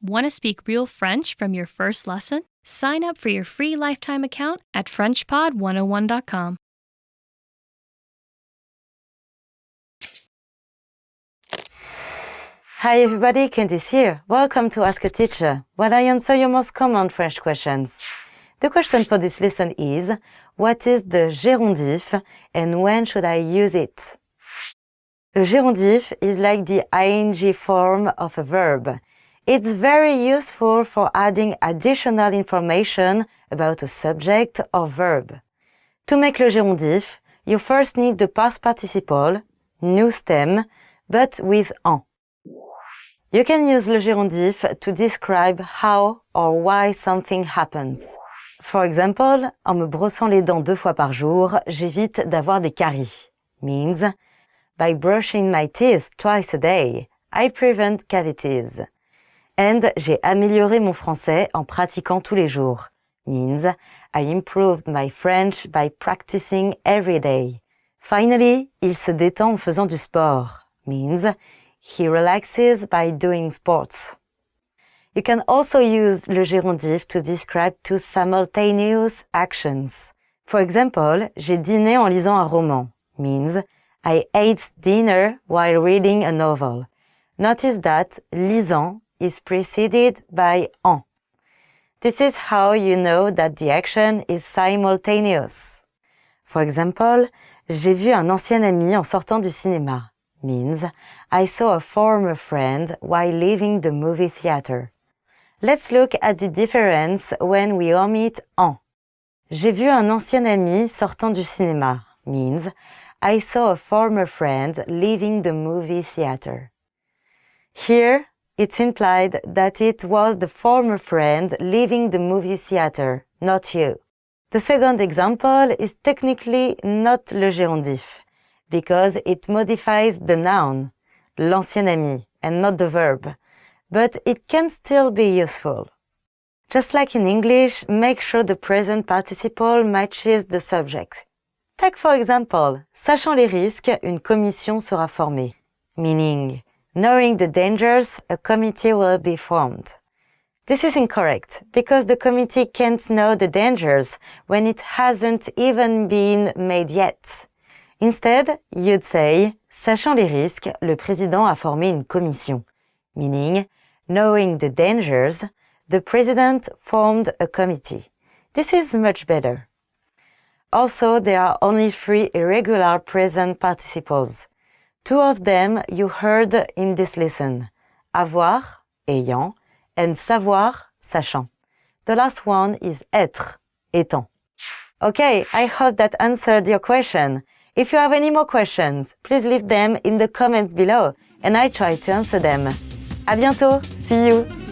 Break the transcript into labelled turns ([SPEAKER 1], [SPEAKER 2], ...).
[SPEAKER 1] Want to speak real French from your first lesson? Sign up for your free lifetime account at FrenchPod101.com.
[SPEAKER 2] Hi everybody, Candice here. Welcome to Ask a Teacher, where I answer your most common French questions. The question for this lesson is, what is the gérondif and when should I use it? A gérondif is like the ing form of a verb. It's very useful for adding additional information about a subject or verb. To make le gérondif, you first need the past participle, new stem, but with en. You can use le gérondif to describe how or why something happens. For example, en me brossant les dents 2 fois par jour, j'évite d'avoir des caries. Means, by brushing my teeth twice a day, I prevent cavities. And j'ai amélioré mon français en pratiquant tous les jours. Means, I improved my French by practicing every day. Finally, il se détend en faisant du sport. Means, he relaxes by doing sports. You can also use le gérondif to describe two simultaneous actions. For example, j'ai dîné en lisant un roman. Means, I ate dinner while reading a novel. Notice that lisant is preceded by en. This is how you know that the action is simultaneous. For example, j'ai vu un ancien ami en sortant du cinéma. Means, I saw a former friend while leaving the movie theater. Let's look at the difference when we omit en. J'ai vu un ancien ami sortant du cinéma. Means, I saw a former friend leaving the movie theater. Here, it's implied that it was the former friend leaving the movie theater, not you. The second example is technically not le gérondif, because it modifies the noun, l'ancien ami, and not the verb, but it can still be useful. Just like in English, make sure the present participle matches the subject. Take for example, sachant les risques, une commission sera formée, meaning, knowing the dangers, a committee will be formed. This is incorrect, because the committee can't know the dangers when it hasn't even been made yet. Instead, you'd say, sachant les risques, le président a formé une commission, meaning, knowing the dangers, the president formed a committee. This is much better. Also, there are only 3 irregular present participles. 2 of them you heard in this lesson, avoir, ayant, and savoir, sachant. The last one is être, étant. Okay, I hope that answered your question. If you have any more questions, please leave them in the comments below and I try to answer them. À bientôt, see you!